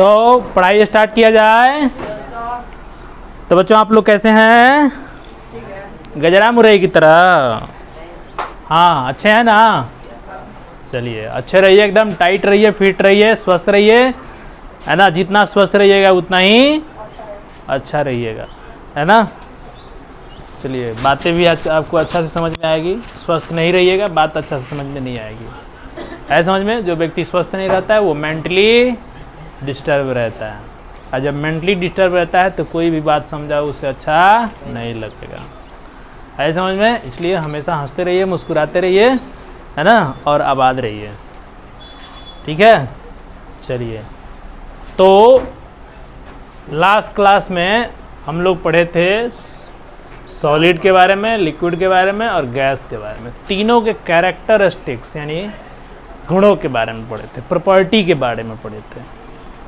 तो पढ़ाई स्टार्ट किया जाए। तो बच्चों आप लोग कैसे हैं? गजरा मुरई की तरह। हाँ अच्छे हैं ना? चलिए अच्छे रहिए, एकदम टाइट रहिए, फिट रहिए, स्वस्थ रहिए, है ना। जितना स्वस्थ रहिएगा उतना ही अच्छा रहिएगा, है ना। चलिए बातें भी आपको अच्छा से समझ में आएगी। स्वस्थ नहीं रहिएगा बात अच्छा से समझ में नहीं आएगी। है समझ में? जो व्यक्ति स्वस्थ नहीं रहता है वो मेंटली डिस्टर्ब रहता है, और जब मेंटली डिस्टर्ब रहता है तो कोई भी बात समझाओ उसे अच्छा नहीं लगेगा। है समझ में? इसलिए हमेशा हंसते रहिए, मुस्कुराते रहिए, है ना, और आबाद रहिए। ठीक है। चलिए, तो लास्ट क्लास में हम लोग पढ़े थे सॉलिड के बारे में, लिक्विड के बारे में और गैस के बारे में। तीनों के कैरेक्टरिस्टिक्स यानी गुणों के बारे में पढ़े थे, प्रॉपर्टी के बारे में पढ़े थे।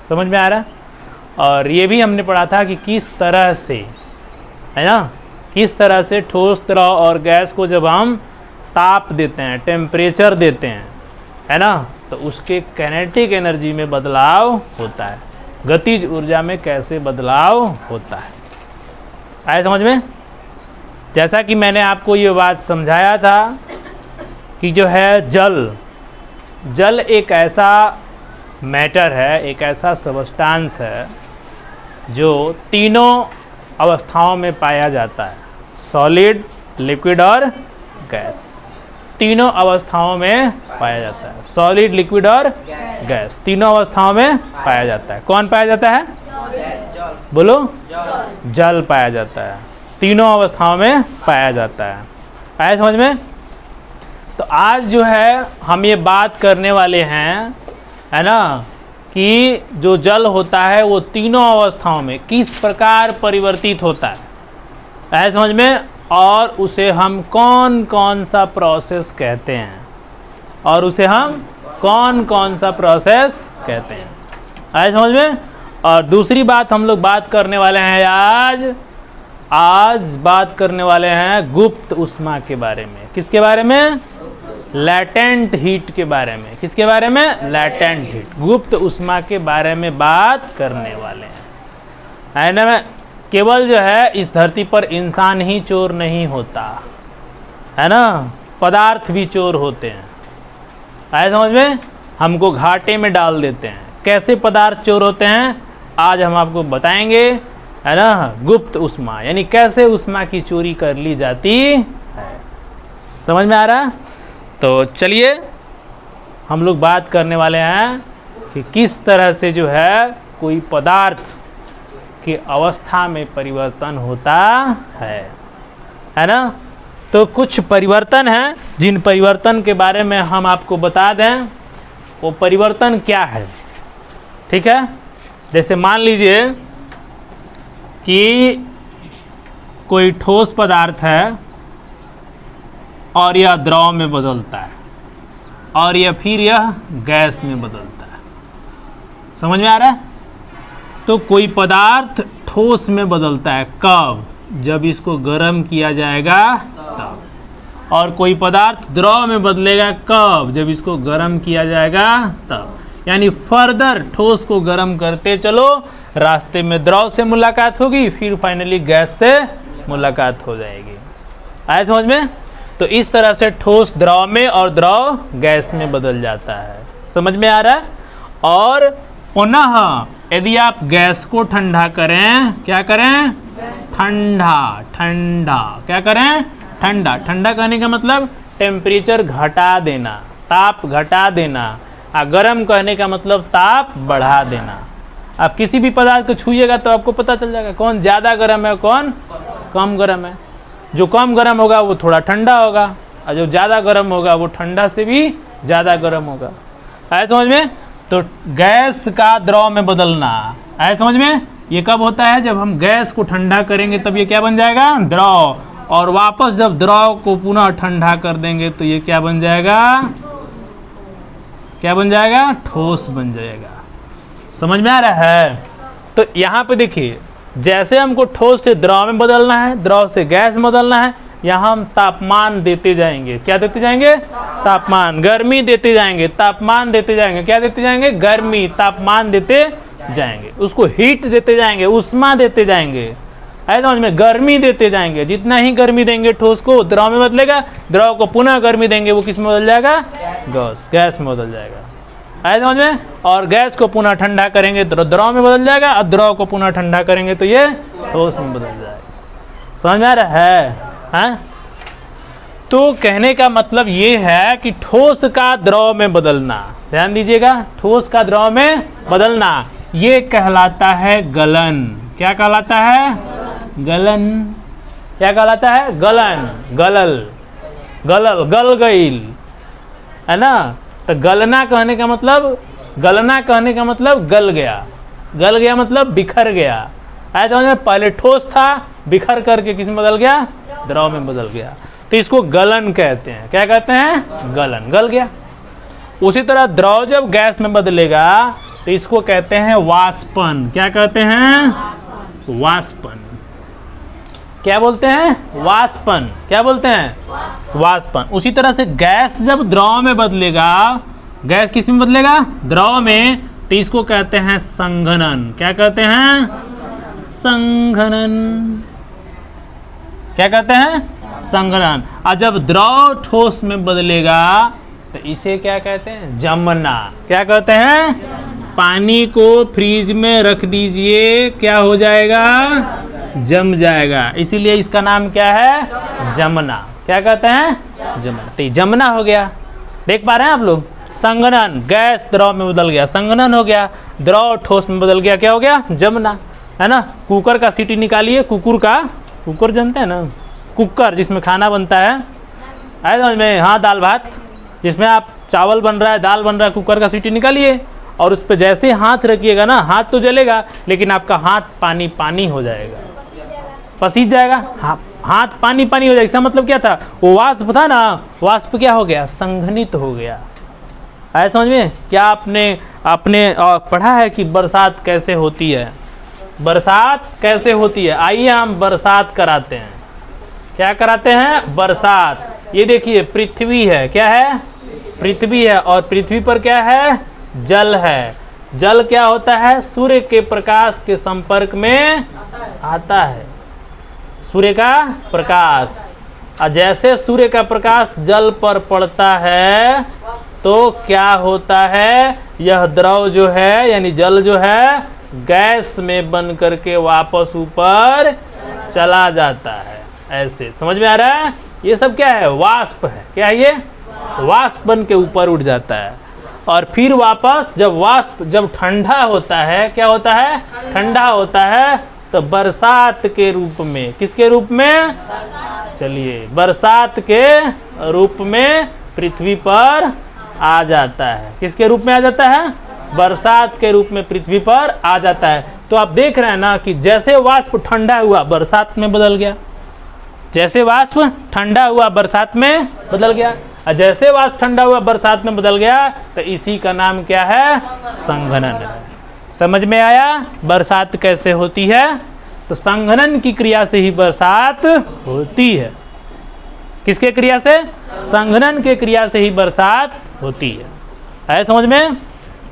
समझ में आ रहा? और ये भी हमने पढ़ा था कि किस तरह से, है ना, किस तरह से ठोस, द्रव और गैस को जब हम ताप देते हैं, टेम्परेचर देते हैं, है ना, तो उसके काइनेटिक एनर्जी में बदलाव होता है, गतिज ऊर्जा में कैसे बदलाव होता है। आए समझ में? जैसा कि मैंने आपको ये बात समझाया था कि जो है जल एक ऐसा मैटर है, एक ऐसा सबस्टांस है जो तीनों अवस्थाओं में पाया जाता है। सॉलिड, लिक्विड और गैस, तीनों अवस्थाओं में पाया जाता है। सॉलिड, लिक्विड और गैस तीनों अवस्थाओं में पाया जाता है। कौन पाया जाता है? बोलो। जल पाया जाता है, तीनों अवस्थाओं में पाया जाता है। आया समझ में? तो आज जो है हम ये बात करने वाले हैं, है ना, कि जो जल होता है वो तीनों अवस्थाओं में किस प्रकार परिवर्तित होता है। आया समझ में? और उसे हम कौन कौन सा प्रोसेस कहते हैं, और उसे हम कौन कौन सा प्रोसेस कहते हैं। आया समझ में? और दूसरी बात हम लोग बात करने वाले हैं आज बात करने वाले हैं गुप्त उष्मा के बारे में। किसके बारे में? लैटेंट हीट के बारे में। किसके बारे में? लैटेंट हीट, गुप्त उष्मा के बारे में बात करने वाले हैं, है ना। केवल जो है इस धरती पर इंसान ही चोर नहीं होता, है ना, पदार्थ भी चोर होते हैं। आए समझ में? हमको घाटे में डाल देते हैं। कैसे पदार्थ चोर होते हैं आज हम आपको बताएंगे, है ना। गुप्त उष्मा यानी कैसे उष्मा की चोरी कर ली जाती है। समझ में आ रहा? तो चलिए हम लोग बात करने वाले हैं कि किस तरह से जो है कोई पदार्थ की अवस्था में परिवर्तन होता है ना। तो कुछ परिवर्तन हैं जिन परिवर्तन के बारे में हम आपको बता दें। वो परिवर्तन क्या है? ठीक है। जैसे मान लीजिए कि कोई ठोस पदार्थ है और यह द्रव में बदलता है, और यह फिर यह गैस में बदलता है। समझ में आ रहा है? तो कोई पदार्थ ठोस में बदलता है कब? जब इसको गर्म किया जाएगा तब। और कोई पदार्थ द्रव में बदलेगा कब? जब इसको गर्म किया जाएगा तब। यानी फर्दर ठोस को गर्म करते चलो, रास्ते में द्रव से मुलाकात होगी, फिर फाइनली गैस से मुलाकात हो जाएगी। आया समझ में? तो इस तरह से ठोस द्रव में और द्रव गैस में बदल जाता है। समझ में आ रहा है? और पुनः यदि आप गैस को ठंडा करें, क्या करें? ठंडा क्या करें? ठंडा करने का मतलब टेम्परेचर घटा देना, ताप घटा देना। गर्म करने का मतलब ताप बढ़ा देना। आप किसी भी पदार्थ को छूइएगा तो आपको पता चल जाएगा कौन ज़्यादा गर्म है, कौन कम गर्म है। जो कम गर्म होगा वो थोड़ा ठंडा होगा, और जो ज़्यादा गर्म होगा वो ठंडा से भी ज़्यादा गर्म होगा। आया समझ में? तो गैस का द्रव में बदलना, आया समझ में? ये कब होता है? जब हम गैस को ठंडा करेंगे तब ये क्या बन जाएगा? द्रव। और वापस जब द्रव को पुनः ठंडा कर देंगे तो ये क्या बन जाएगा? क्या बन जाएगा? ठोस बन जाएगा। समझ में आ रहा है? तो यहाँ पे देखिए, जैसे हमको ठोस से द्रव में बदलना है, द्रव से गैस में बदलना है, यहाँ हम तापमान देते जाएंगे। क्या देते जाएंगे? तापमान। गर्मी देते जाएंगे, तापमान देते जाएंगे। क्या देते जाएंगे? गर्मी, तापमान देते जाएंगे, उसको हीट देते जाएंगे, उष्मा देते जाएंगे, ऐसा समझ में, गर्मी देते जाएंगे। जितना ही गर्मी देंगे ठोस को द्रव में बदलेगा, द्रव को पुनः गर्मी देंगे वो किस में बदल जाएगा, गैस में बदल जाएगा, ऐसा समझ में। और गैस को पुनः ठंडा करेंगे तो द्रव में बदल जाएगा, और द्रव को पुनः ठंडा करेंगे तो ये ठोस में बदल जाएगा। समझ में आ रहा है, हाँ? तो कहने का मतलब ये है कि ठोस का द्रव में बदलना, ध्यान दीजिएगा, ठोस का द्रव में बदलना ये कहलाता है गलन। क्या कहलाता है, गलन। क्या कहलाता है, गलन, गलल, गलल, गल गईल, है ना। तो गलना कहने का मतलब, गलना कहने का मतलब गल गया, गल गया मतलब बिखर गया, है तो पहले ठोस था, बिखर करके किस में बदल गया, द्रव में बदल गया, तो इसको गलन कहते हैं। क्या कहते हैं, गलन, गल गया। उसी तरह द्रव जब गैस में बदलेगा तो इसको कहते हैं वाष्पन। क्या कहते हैं, वाष्पन। क्या बोलते हैं, वाष्पन। क्या बोलते हैं, वाष्पन। उसी तरह से गैस जब द्रव में बदलेगा, गैस किस में बदलेगा, द्रव में, तो इसको कहते हैं संघनन। क्या कहते हैं, संघनन। क्या कहते हैं, संघनन। और जब द्रव ठोस में बदलेगा तो इसे क्या कहते हैं, जमना। क्या कहते हैं, पानी को फ्रीज में रख दीजिए, क्या हो जाएगा, जम जाएगा, इसीलिए इसका नाम क्या है, जमना। क्या कहते हैं, जमना। तो जमना हो गया, देख पा रहे हैं आप लोग। संघनन, गैस द्रव में बदल गया, संघनन हो गया, द्रव ठोस में बदल गया, क्या हो गया, जमना, है ना। कुकर का सीटी निकालिए, कुकुर का, कुकर जानते हैं ना, कुकर जिसमें खाना बनता है समझ में, हाँ, दाल भात, जिसमें आप चावल बन रहा है, दाल बन रहा है, कुकर का सीटी निकालिए और उस पर जैसे हाथ रखिएगा ना, हाथ तो जलेगा लेकिन आपका हाथ पानी पानी हो जाएगा, पसीज जाएगा, हाथ पानी पानी हो जाएगा। इसका मतलब क्या था, वो वाष्प था ना, वाष्प क्या हो गया, संघनित हो गया। आया समझ में। क्या आपने पढ़ा है कि बरसात कैसे होती है, बरसात कैसे होती है, आइए हम बरसात कराते हैं। क्या कराते हैं, बरसात। ये देखिए पृथ्वी है, क्या है, पृथ्वी है, और पृथ्वी पर क्या है, जल है। जल क्या होता है, सूर्य के प्रकाश के संपर्क में आता है, सूर्य का प्रकाश। और जैसे सूर्य का प्रकाश जल पर पड़ता है तो क्या होता है, यह द्रव जो है यानी जल जो है गैस में बन करके वापस ऊपर चला जाता है। ऐसे समझ में आ रहा है, ये सब क्या है, वाष्प है। क्या है ये, वाष्प बन के ऊपर उठ जाता है। और फिर वापस जब वाष्प जब ठंडा होता है, क्या होता है, ठंडा होता है, तो बरसात के रूप में, किसके रूप में, चलिए, बरसात के रूप में पृथ्वी पर आ जाता है। किसके रूप में आ जाता है, बरसात के रूप में पृथ्वी पर आ जाता है। तो आप देख रहे हैं ना कि जैसे वाष्प ठंडा हुआ बरसात में बदल गया, जैसे वाष्प ठंडा हुआ बरसात में बदल गया, और जैसे वाष्प ठंडा हुआ बरसात में बदल गया, तो इसी का नाम क्या है, संघनन। समझ में आया बरसात कैसे होती है, तो संघनन की क्रिया से ही बरसात होती है। किसके क्रिया से, संघनन के क्रिया से ही बरसात होती है। आया समझ में।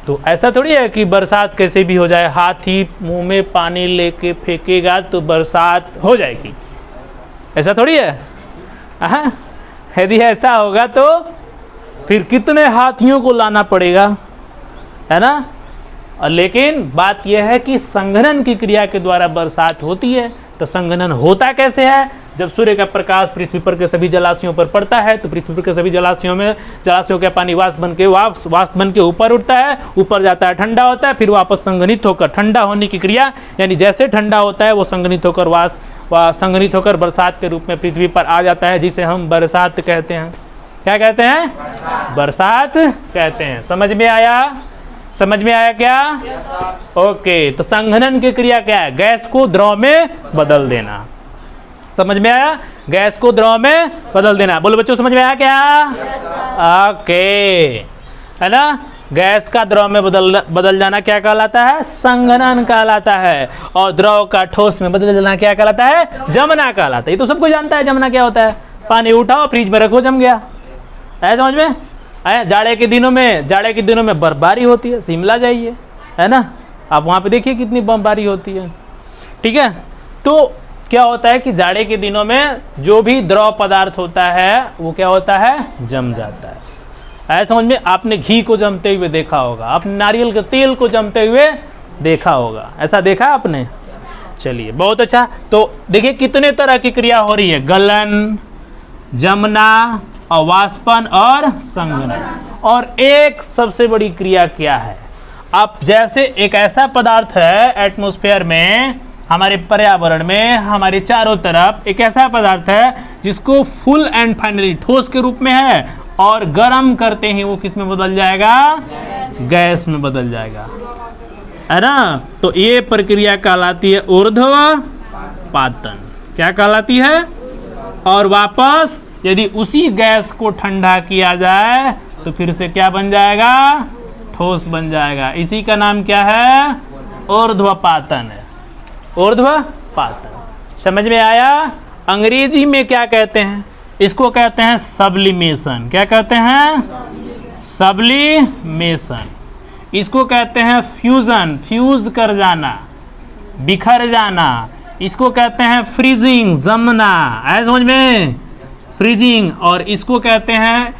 तो ऐसा थोड़ी है कि बरसात कैसे भी हो जाए, हाथी मुंह में पानी लेके फेंकेगा तो बरसात हो जाएगी, ऐसा थोड़ी है। यदि ऐसा होगा तो फिर कितने हाथियों को लाना पड़ेगा, है ना। लेकिन बात यह है कि संघनन की क्रिया के द्वारा बरसात होती है। तो संघनन होता कैसे है, जब सूर्य का प्रकाश पृथ्वी पर के सभी जलाशयों पर पड़ता है तो पृथ्वी पर के सभी जलाशयों का पानी वाष्प बन के ऊपर उठता है, ऊपर जाता है, ठंडा होता है, फिर वापस संघनित होकर, ठंडा होने की क्रिया यानी जैसे ठंडा होता है वो संघनित होकर संघनित होकर बरसात के रूप में पृथ्वी पर आ जाता है, जिसे हम बरसात कहते हैं। क्या कहते हैं, बरसात कहते हैं। समझ में आया, समझ में आया क्या, ओके। तो संघनन की क्रिया क्या है, गैस को द्रव में बदल देना। समझ में आया, गैस को द्रव में बदल देना। बोलो बच्चों, समझ में आया क्या, ओके, है ना। गैस का द्रव में बदल जाना क्या कहलाता है, संघनन कहलाता है। और द्रव का ठोस में बदल जाना क्या कहलाता है, जमना कहलाता है। ये तो सबको जानता है जमना क्या होता है, पानी उठाओ फ्रिज में रखो जम गया, है समझ में। जाड़े के दिनों में बर्फबारी होती है, शिमला जाइए, है ना, आप वहाँ पे देखिए कितनी बमबारी होती है। ठीक है, तो क्या होता है कि जाड़े के दिनों में जो भी द्रव पदार्थ होता है वो क्या होता है, जम जाता है। ऐसा समझ में, आपने घी को जमते हुए देखा होगा, आपने नारियल के तेल को जमते हुए देखा होगा, ऐसा देखा आपने? चलिए बहुत अच्छा। तो देखिए कितने तरह की क्रिया हो रही है, गलन, जमना और वाष्पन और संघनन। और एक सबसे बड़ी क्रिया क्या है, अब जैसे एक ऐसा पदार्थ है एटमॉस्फेयर में, हमारे पर्यावरण में, हमारे चारों तरफ एक ऐसा पदार्थ है जिसको फुल एंड फाइनली ठोस के रूप में है, और गर्म करते ही वो किस में बदल जाएगा, गैस में बदल जाएगा, है ना। तो ये प्रक्रिया कहलाती है ऊर्ध्वपातन। क्या कहलाती है? और वापस यदि उसी गैस को ठंडा किया जाए तो फिर से क्या बन जाएगा, ठोस बन जाएगा। इसी का नाम क्या है, ऊर्ध्वपातन है, ऊर्ध्वपातन। समझ में आया? अंग्रेजी में क्या कहते हैं इसको? कहते हैं सब्लिमेशन। क्या कहते हैं? सब्लिमेशन। इसको कहते हैं फ्यूजन, फ्यूज कर जाना, बिखर जाना। इसको कहते हैं फ्रीजिंग, जमना, है समझ में, फ्रीजिंग। और इसको कहते हैं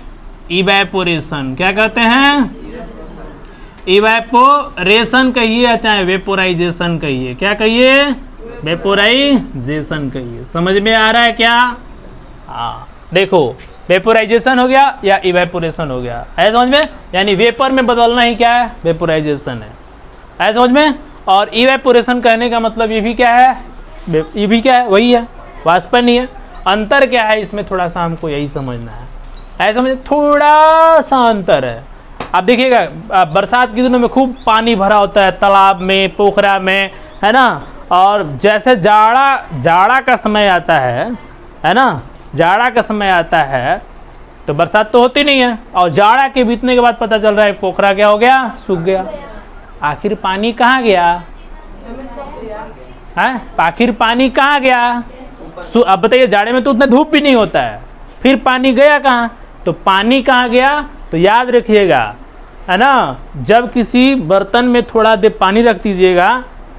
इवेपोरेशन। क्या कहते हैं? इवेपोरेशन कहिए या चाहे वेपोराइजेशन कहिए। क्या कहिए? वेपोराइजेशन कहिए। समझ में आ रहा है क्या? हाँ, देखो वेपोराइजेशन हो गया या इवेपोरेशन हो गया, है समझ में। यानी वेपर में बदलना ही क्या है, वेपोराइजेशन है समझ में। और इवेपोरेशन कहने का मतलब ये भी क्या है, ये भी क्या है, वही है, वाष्पन ही है। अंतर क्या है इसमें, थोड़ा सा हमको यही समझना है समझ, थोड़ा सा अंतर है। आप देखिएगा बरसात के दिनों में खूब पानी भरा होता है तालाब में, पोखरा में, है ना। और जैसे जाड़ा का समय आता है ना, जाड़ा का समय आता है तो बरसात तो होती नहीं है, और जाड़ा के बीतने के बाद पता चल रहा है पोखरा क्या हो गया, सूख गया। आखिर पानी कहाँ गया है, आखिर पानी कहाँ गया? अब बताइए, जाड़े में तो उतना धूप भी नहीं होता है, फिर पानी गया कहाँ? तो पानी कहाँ गया? तो याद रखिएगा, है ना, जब किसी बर्तन में थोड़ा देर पानी रख दीजिएगा,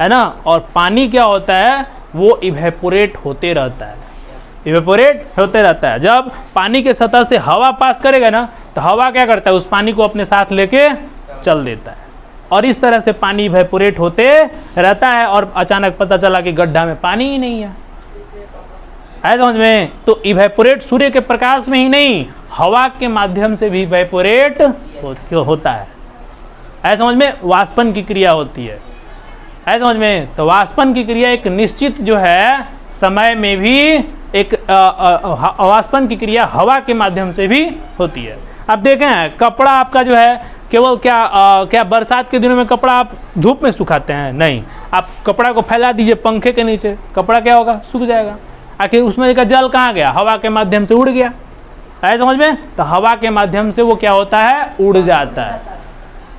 है ना, और पानी क्या होता है, वो इवेपोरेट होते रहता है, इवेपोरेट होते रहता है। जब पानी के सतह से हवा पास करेगा ना, तो हवा क्या करता है, उस पानी को अपने साथ लेके चल देता है, और इस तरह से पानी इवेपोरेट होते रहता है। और अचानक पता चला कि गड्ढा में पानी ही नहीं है समझ में। तो इवेपोरेट सूर्य के प्रकाश में ही नहीं, हवा के माध्यम से भी इवेपोरेट होता है समझ में। वाष्पन की क्रिया होती है समझ में। तो वाष्पन की क्रिया एक निश्चित जो है समय में भी, एक वाष्पन की क्रिया हवा के माध्यम से भी होती है। अब देखें, कपड़ा आपका जो है केवल क्या बरसात के दिनों में कपड़ा आप धूप में सुखाते हैं? नहीं, आप कपड़ा को फैला दीजिए पंखे के नीचे, कपड़ा क्या होगा, सूख जाएगा। आखिर उसमें का जल कहाँ गया, हवा के माध्यम से उड़ गया, है समझ में। तो हवा के माध्यम से वो क्या होता है, उड़ जाता है,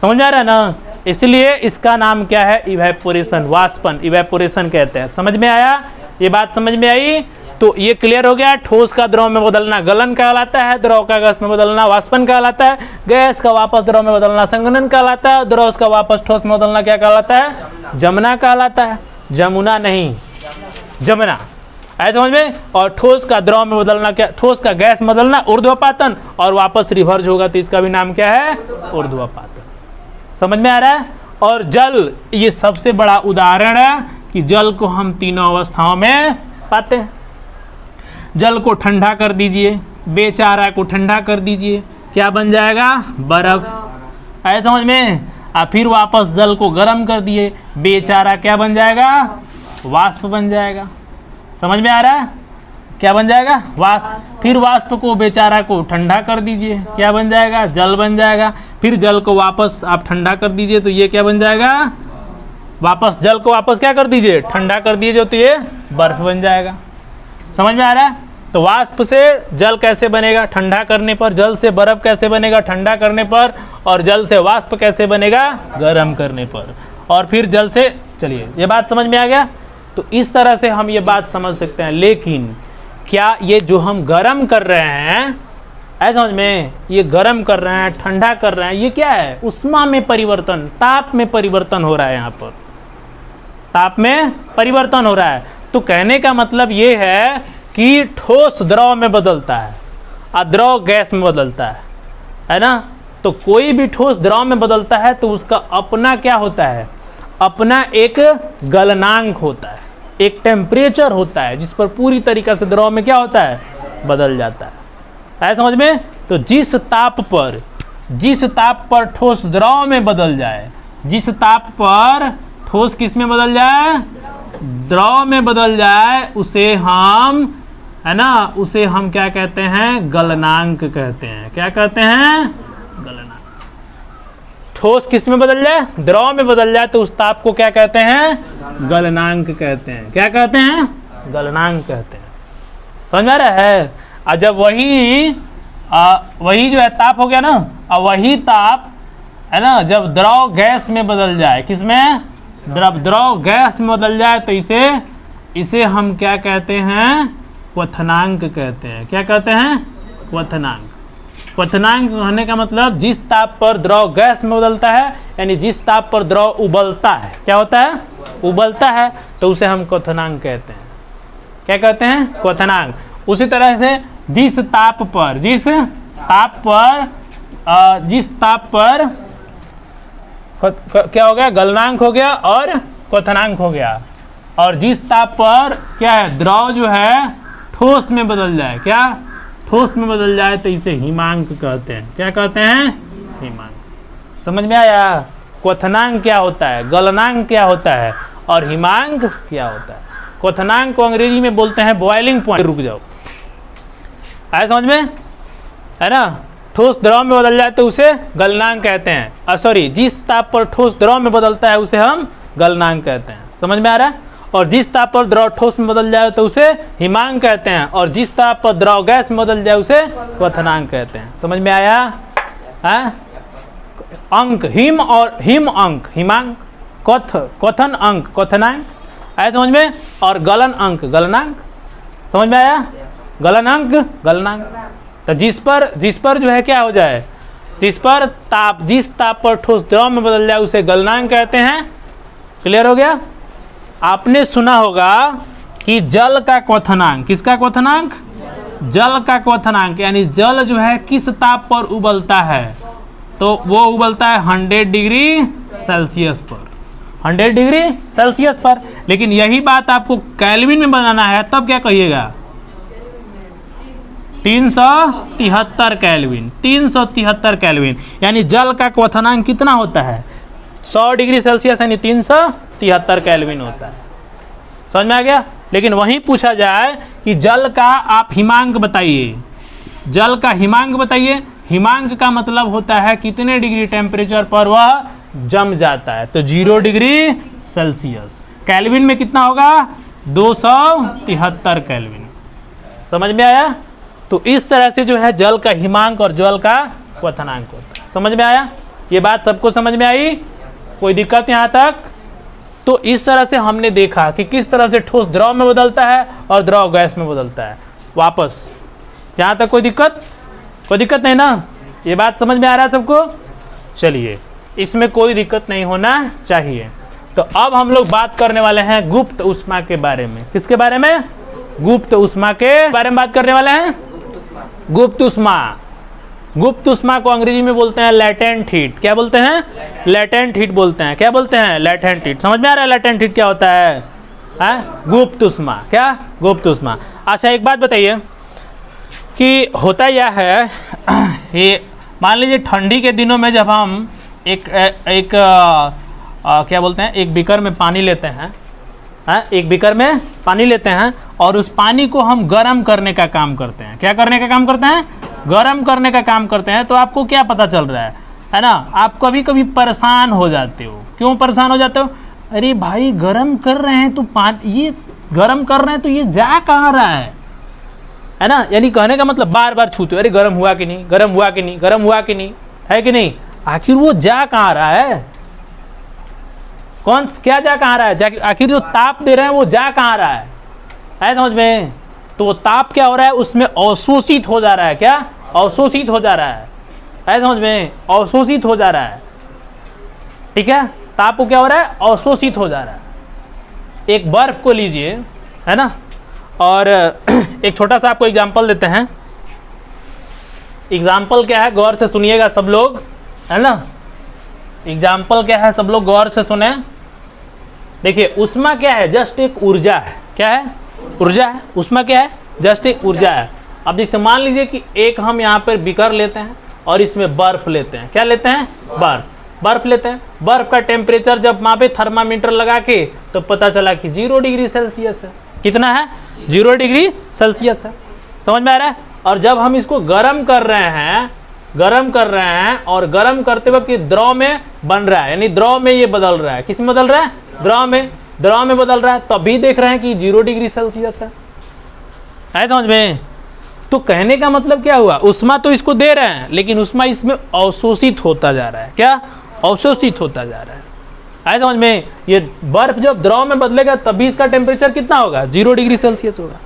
समझ में आ रहा है ना। इसलिए इसका नाम क्या है, इवेपोरेशन, वाष्पन, इवेपोरेशन कहते हैं। समझ में आया? ये बात समझ में आई? तो ये क्लियर हो गया। ठोस का द्रव में बदलना गलन कहलाता है, द्रव का गैस में बदलना वाष्पन कहलाता है, गैस का वापस द्रव में बदलना संघनन कहलाता है, द्रव का वापस ठोस में बदलना क्या कहलाता है, जमना कहलाता है। जमुना नहीं, जमना, है समझ में। और ठोस का द्रव में बदलना क्या, ठोस का गैस में बदलना ऊर्ध्वपातन, और वापस रिवर्स होगा तो इसका भी नाम क्या है, ऊर्ध्वपातन। समझ में आ रहा है? और जल, ये सबसे बड़ा उदाहरण है कि जल को हम तीनों अवस्थाओं में पाते हैं। जल को ठंडा कर दीजिए, बेचारा को ठंडा कर दीजिए, क्या बन जाएगा, बर्फ, है समझ में। फिर वापस जल को गर्म कर दिए, बेचारा क्या बन जाएगा, वाष्प बन जाएगा। समझ में आ रहा है? क्या बन जाएगा, वाष्प। फिर वाष्प को, बेचारा को ठंडा कर दीजिए, क्या बन जाएगा, जल बन जाएगा। फिर जल को वापस आप ठंडा कर दीजिए तो ये क्या बन जाएगा, वापस जल को वापस क्या कर दीजिए, ठंडा कर दीजिए तो ये बर्फ बन जाएगा। समझ में आ रहा है? तो वाष्प से जल कैसे बनेगा, ठंडा करने पर। जल से बर्फ कैसे बनेगा, ठंडा करने पर। और जल से वाष्प कैसे बनेगा, गर्म करने पर। और फिर जल से, चलिए ये बात समझ में आ गया। तो इस तरह से हम ये बात समझ सकते हैं। लेकिन क्या ये जो हम गर्म कर रहे हैं, ऐसा समझ में, ये गर्म कर रहे हैं, ठंडा कर रहे हैं, ये क्या है, उष्मा में परिवर्तन, ताप में परिवर्तन हो रहा है यहाँ पर। ताप में परिवर्तन हो रहा है। तो कहने का मतलब ये है कि ठोस द्रव में बदलता है और द्रव गैस में बदलता है ना। तो कोई भी ठोस द्रव में बदलता है तो उसका अपना क्या होता है, अपना एक गलनांक होता है, एक टेम्परेचर होता है जिस पर पूरी तरीक़ा से द्रव में क्या होता है, बदल जाता है। आया समझ में? तो जिस ताप पर ठोस द्रव में बदल जाए, जिस ताप पर ठोस किस में बदल जाए, द्रव में बदल जाए, उसे हम, है ना, उसे हम क्या कहते हैं, गलनांक कहते हैं। क्या कहते हैं? गलनांक। ठोस किस में बदल जाए, द्रव में बदल जाए, तो उस ताप को क्या कहते हैं, गलनांक कहते हैं। क्या कहते हैं? गलनांक कहते हैं। समझ में आ रहा है? और जब वही जो है ताप हो गया ना, और वही ताप है ना, जब द्रव गैस में बदल जाए, किसमें, द्रव गैस में बदल जाए, तो इसे हम क्या कहते हैं, क्वथनांक कहते हैं। क्या कहते हैं? क्वथनांक। क्वथनांक कहने का मतलब जिस ताप पर द्रव गैस में बदलता है, यानी जिस ताप पर द्रव उबलता है, क्या होता है, उबलता है, तो उसे हम क्वथनांक कहते हैं। क्या कहते हैं? क्वथनांक। उसी तरह से जिस ताप पर क्या हो गया, गलनांक हो गया और क्वथनांक हो गया। और जिस ताप पर क्या है, द्रव जो है ठोस में बदल जाए, क्या, ठोस में बदल जाए, तो इसे हिमांक कहते हैं। क्या कहते हैं? हिमांक। समझ में आया? क्वथनांक क्या होता है, गलनांक क्या होता है, और हिमांक क्या होता है। क्वथनांक को अंग्रेजी में बोलते हैं बॉइलिंग पॉइंट। रुक जाओ, आया समझ में, है ना। ठोस द्रव में बदल जाए तो उसे गलनांक कहते हैं। सॉरी, जिस ताप पर ठोस द्रव में बदलता है उसे हम गलनांक कहते हैं। समझ में आ रहा है? और जिस ताप पर द्रव ठोस में बदल जाए तो उसे हिमांक कहते हैं, और जिस ताप पर द्रव गैस में बदल जाए उसे क्वथनांक कहते हैं। समझ में आया? है? अंक, हिम और हिम अंक, हिमांक, क्वथन अंक, क्वथनांक। आया समझ में? और गलन अंक, गलनांक। समझ में आया? गलन अंक, गलनांक। तो जिस पर जो है क्या हो जाए, जिस ताप पर ठोस द्रव में बदल जाए उसे गलनांक कहते हैं। क्लियर हो गया? आपने सुना होगा कि जल का क्वथनांक, किसका क्वथनांक, जल का क्वथनांक, यानी जल जो है किस ताप पर उबलता है, तो वो उबलता है 100 डिग्री सेल्सियस पर, 100 डिग्री सेल्सियस पर। लेकिन यही बात आपको केल्विन में बनाना है, तब क्या कहिएगा, 373 केल्विन, 373 केल्विन। यानी जल का क्वथनांक कितना होता है, 100 डिग्री सेल्सियस, यानी 373 केल्विन होता है। समझ में आ गया? लेकिन वहीं पूछा जाए कि जल का आप हिमांक बताइए, जल का हिमांक बताइए। हिमांक का मतलब होता है कितने डिग्री टेम्परेचर पर वह जम जाता है, तो 0 डिग्री सेल्सियस। केल्विन में कितना होगा, 273 केल्विन। समझ में आया? तो इस तरह से जो है जल का हिमांक और जल का क्वथनांक होता है। समझ में आया? ये बात सबको समझ में आई? कोई दिक्कत यहाँ तक? तो इस तरह से हमने देखा कि किस तरह से ठोस द्रव में बदलता है और द्रव गैस में बदलता है। वापस यहाँ तक कोई दिक्कत नहीं ना? ये बात समझ में आ रहा है सबको? चलिए, इसमें कोई दिक्कत नहीं होना चाहिए। तो अब हम लोग बात करने वाले हैं गुप्त ऊष्मा के बारे में। किसके बारे में? गुप्त ऊष्मा के बारे में बात करने वाले हैं। गुप्त ऊष्मा, गुप्त ऊष्मा को अंग्रेजी में बोलते हैं लैटेंट हीट। क्या बोलते हैं? लैटेंट हीट बोलते हैं। क्या बोलते हैं? Latent heat. समझ में आ रहा है लैटेंट हीट क्या होता है? गुप्त ऊष्मा। क्या? गुप्त ऊष्मा। अच्छा, एक बात बताइए कि होता यह है, ये मान लीजिए ठंडी के दिनों में जब हम क्या बोलते हैं, एक बीकर में पानी लेते हैं, एक बीकर में पानी लेते हैं और उस पानी को हम गर्म करने का काम करते हैं। क्या करने का काम करते हैं? गर्म करने का काम करते हैं। तो आपको क्या पता चल रहा है ना? आप कभी कभी परेशान हो जाते हो। क्यों परेशान हो जाते हो? अरे भाई, गर्म कर रहे हैं तो ये गर्म कर रहे हैं तो ये जा कहाँ रहा है ना? यानी कहने का मतलब बार बार छूते हो, अरे गर्म हुआ कि नहीं, गर्म हुआ कि नहीं, गर्म हुआ कि नहीं, है कि नहीं? आखिर वो जा कहाँ रहा है? क्या जा कहाँ रहा है? आखिर जो ताप दे रहे हैं वो जा कहाँ रहा है समझ में? तो वो ताप क्या हो रहा है, उसमें अवशोषित हो जा रहा है। क्या? अवशोषित हो जा रहा है समझ में? अवशोषित हो जा रहा है। ठीक है? ताप को क्या हो रहा है? अवशोषित हो जा रहा है। एक बर्फ को लीजिए, है ना, और एक छोटा सा आपको एग्जाम्पल देते हैं। एग्जाम्पल क्या है, गौर से सुनिएगा सब लोग, है ना। एग्जाम्पल क्या है, सब लोग गौर से सुने। देखिए ऊष्मा क्या है, जस्ट एक ऊर्जा है। क्या है, ऊर्जा है। ऊष्मा क्या है, जस्ट एक ऊर्जा है। अब जैसे मान लीजिए कि एक हम यहाँ पर बीकर लेते हैं और इसमें बर्फ लेते हैं। क्या लेते हैं, बर्फ लेते हैं। बर्फ का टेम्परेचर जब मापे थर्मामीटर लगा के, तो पता चला कि 0 डिग्री सेल्सियस है। कितना है, 0 डिग्री सेल्सियस है। समझ में आ रहा है। और जब हम इसको गर्म कर रहे हैं और गर्म करते वक्त ये द्रव में बन रहा है, यानी द्रव में ये बदल रहा है। किस में बदल रहा है, द्रव में बदल रहा है, तभी देख रहे हैं कि 0 डिग्री सेल्सियस है। समझ में। तो कहने का मतलब क्या हुआ, ऊष्मा तो इसको दे रहे हैं, लेकिन ऊष्मा इसमें अवशोषित होता जा रहा है। क्या, अवशोषित होता जा रहा है। समझ में। ये बर्फ जब द्रव में बदलेगा तभी इसका टेम्परेचर कितना होगा, 0 डिग्री सेल्सियस होगा,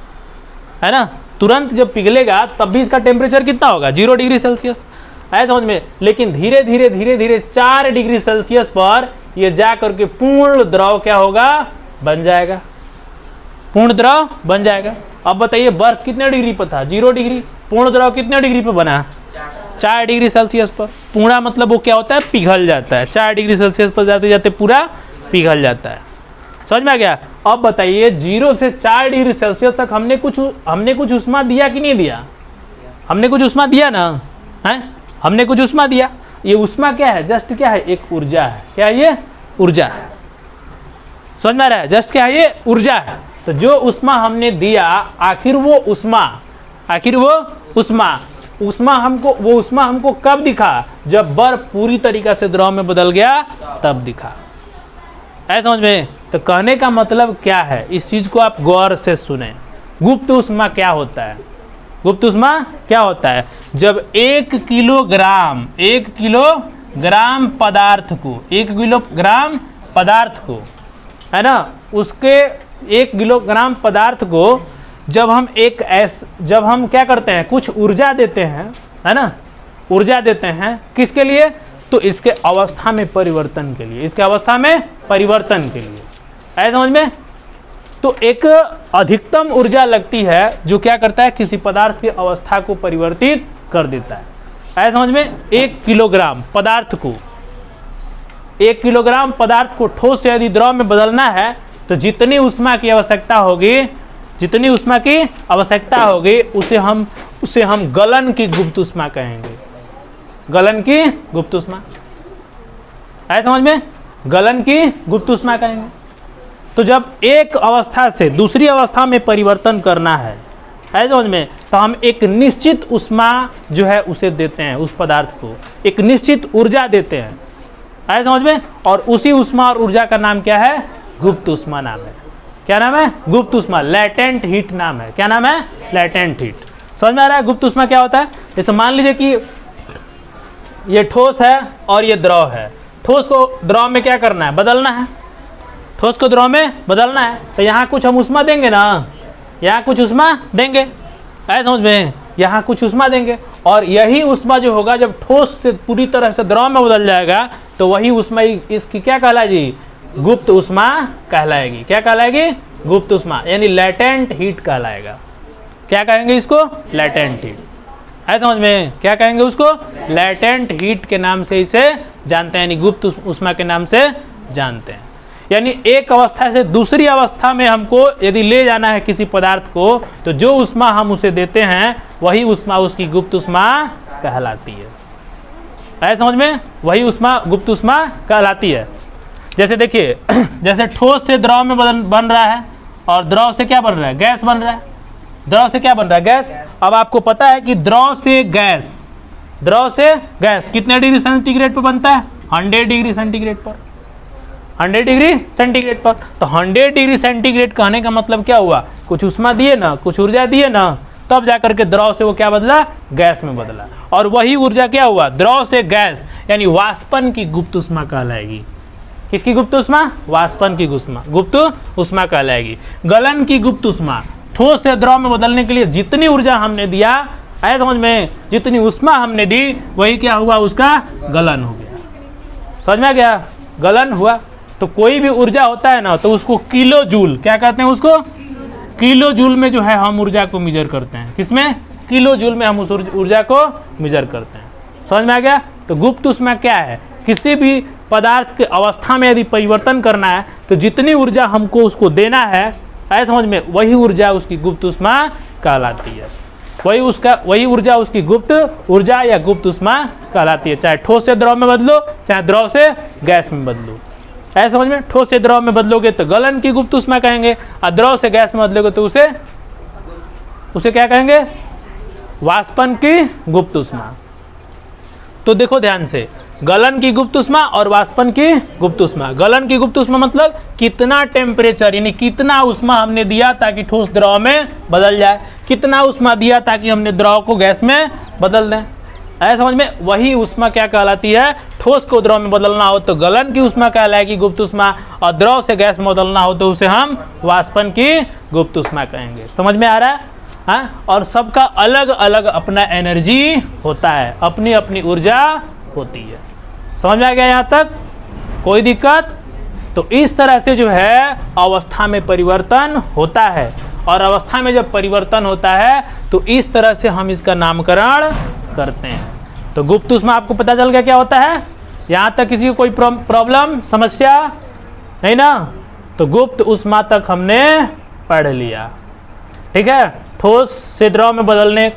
है ना। तुरंत जब पिघलेगा तब भी इसका टेम्परेचर कितना होगा, 0 डिग्री सेल्सियस। है समझ में। लेकिन धीरे धीरे 4 डिग्री सेल्सियस पर ये जा करके पूर्ण द्रव क्या होगा, बन जाएगा। पूर्ण द्रव बन जाएगा। अब बताइए बर्फ कितने डिग्री पर था, 0 डिग्री। पूर्ण द्रव कितने डिग्री पर बना, 4 डिग्री सेल्सियस पर। पूरा मतलब वो क्या होता है, पिघल जाता है। 4 डिग्री सेल्सियस पर जाते जाते पूरा पिघल जाता है। समझ में आ गया। अब बताइए 0 से 4 डिग्री सेल्सियस तक हमने कुछ ऊष्मा दिया कि नहीं दिया, हमने कुछ ऊष्मा दिया ना, है, हमने कुछ ऊष्मा दिया। ये ऊष्मा क्या है, जस्ट क्या है, एक ऊर्जा है। क्या है, ये ऊर्जा है। समझ में आ रहा है, जस्ट क्या है, ये ऊर्जा है। तो जो ऊष्मा हमने दिया, आखिर वो ऊष्मा हमको कब दिखा, जब बर्फ पूरी तरीका से द्रव में बदल गया तब दिखा। ऐसा समझ में। तो कहने का मतलब क्या है, इस चीज को आप गौर से सुने। गुप्त ऊष्मा क्या होता है, गुप्त ऊष्मा क्या होता है, जब 1 किलोग्राम पदार्थ को, 1 किलोग्राम पदार्थ को, है ना, उसके 1 किलोग्राम पदार्थ को जब हम क्या करते हैं, कुछ ऊर्जा देते हैं, है ना, ऊर्जा देते हैं किसके लिए, तो इसके अवस्था में परिवर्तन के लिए, इसके अवस्था में परिवर्तन के लिए। ऐसा समझ में। तो एक अधिकतम ऊर्जा लगती है जो क्या करता है, किसी पदार्थ की अवस्था को परिवर्तित कर देता है। ऐसा समझ में। 1 किलोग्राम पदार्थ को, 1 किलोग्राम पदार्थ को ठोस से यदि द्रव में बदलना है तो जितनी ऊष्मा की आवश्यकता होगी, उसे हम गलन की गुप्त ऊष्मा कहेंगे। गलन की गुप्त ऊष्मा। है समझ में, गलन की गुप्त ऊष्मा कहेंगे। तो जब एक अवस्था से दूसरी अवस्था में परिवर्तन करना है समझ में, तो हम एक निश्चित ऊष्मा जो है उसे देते हैं, उस पदार्थ को एक निश्चित ऊर्जा देते हैं। है समझ में। और उसी ऊष्मा और ऊर्जा का नाम क्या है, गुप्त ऊष्मा नाम है। क्या नाम है, गुप्त ऊष्मा। लैटेंट हीट नाम है। क्या नाम है, लैटेंट हीट। समझ में आ रहा है गुप्त ऊष्मा क्या होता है। जैसे मान लीजिए कि ये ठोस है और ये द्रव है। ठोस को द्रव में क्या करना है, बदलना है। ठोस को द्रव में बदलना है, तो यहाँ कुछ हम ऊष्मा देंगे ना, यहाँ कुछ ऊष्मा देंगे। ऐसा समझ में, यहाँ कुछ ऊष्मा देंगे। और यही ऊष्मा जो होगा जब ठोस से पूरी तरह से द्रव में बदल जाएगा, तो वही ऊष्मा इसकी क्या कहलाएगी, गुप्त ऊष्मा कहलाएगी। क्या कहलाएगी, गुप्त ऊष्मा, यानी लैटेंट हीट कहलाएगा। क्या कहेंगे इसको, लैटेंट हीट। है समझ में, क्या कहेंगे उसको, लैटेंट हीट के नाम से इसे जानते हैं, यानी गुप्त ऊष्मा के नाम से जानते हैं। यानी एक अवस्था से दूसरी अवस्था में हमको यदि ले जाना है किसी पदार्थ को, तो जो ऊष्मा हम उसे देते हैं वही ऊष्मा उसकी गुप्त ऊष्मा कहलाती है। समझ में, वही ऊष्मा गुप्त ऊष्मा कहलाती है। जैसे देखिए, जैसे ठोस से द्रव में बन रहा है और द्रव से क्या बन रहा है, गैस बन रहा है। द्रव से क्या बन रहा है, गैस। अब आपको पता है कि द्रव से गैस कितने डिग्री सेंटीग्रेड पर बनता है, 100 डिग्री सेंटीग्रेड पर। 100 डिग्री सेंटीग्रेड पर। तो 100 डिग्री सेंटीग्रेड कहने का मतलब क्या हुआ, कुछ ऊष्मा दिए ना, कुछ ऊर्जा दिए ना, तब जाकर के द्रव से वो क्या बदला, गैस में बदला। और वही ऊर्जा क्या हुआ, द्रव से गैस, यानी वाष्पन की गुप्त ऊष्मा कहलाएगी। किसकी गुप्त ऊष्मा, वाष्पन की गुप्त ऊष्मा कहलाएगी। गलन की गुप्त ऊष्मा, ठोस से द्रव में बदलने के लिए जितनी ऊर्जा हमने दिया, आया समझ में, जितनी ऊष्मा हमने दी, वही क्या हुआ, उसका गलन हो गया। समझ में आ गया, गलन हुआ। तो कोई भी ऊर्जा होता है ना तो उसको किलो जूल, क्या कहते हैं उसको, किलो जूल में जो है हम ऊर्जा को मेजर करते हैं। किसमें, किलो जूल में हम उस ऊर्जा को मेजर करते हैं। समझ में आ गया। तो गुप्त ऊष्मा क्या है, किसी भी पदार्थ के अवस्था में यदि परिवर्तन करना है तो जितनी ऊर्जा हमको उसको देना है, आए समझ में, वही ऊर्जा उसकी गुप्त ऊष्मा कहलाती है। वही ऊर्जा उसकी गुप्त ऊर्जा या गुप्त ऊष्मा कहलाती है। चाहे ठोस से द्रव में बदलो, चाहे द्रव से गैस में बदलो। ऐसे समझ में, ठोस से द्रव में बदलोगे तो गलन की गुप्त ऊष्मा कहेंगे, और द्रव से गैस में बदलोगे तो उसे क्या कहेंगे, वाष्पन की गुप्त ऊष्मा। तो देखो ध्यान से, गलन की गुप्त ऊष्मा और वाष्पन की गुप्त ऊष्मा। गलन की गुप्त ऊष्मा मतलब कितना टेम्परेचर, यानी कितना ऊष्मा हमने दिया ताकि ठोस द्रव में बदल जाए, कितना ऊष्मा दिया ताकि हमने द्रव को गैस में बदल दें। ऐसा समझ में, वही ऊष्मा क्या कहलाती है, ठोस को द्रव में बदलना हो तो गलन की ऊष्मा कहलाएगी गुप्त ऊष्मा, और द्रव से गैस में बदलना हो तो उसे हम वाष्पन की गुप्त ऊष्मा कहेंगे। समझ में आ रहा है। हाँ, और सबका अलग अलग अपना एनर्जी होता है, अपनी अपनी ऊर्जा होती है। समझ में आ गया यहाँ तक, कोई दिक्कत। तो इस तरह से जो है अवस्था में परिवर्तन होता है, और अवस्था में जब परिवर्तन होता है तो इस तरह से हम इसका नामकरण करते हैं। तो गुप्त ऊष्मा आपको पता चल गया क्या होता है। यहाँ तक किसी को कोई प्रॉब्लम, समस्या नहीं ना। तो गुप्त ऊष्मा तक हमने पढ़ लिया, ठीक है। ठोस से द्रव में बदलने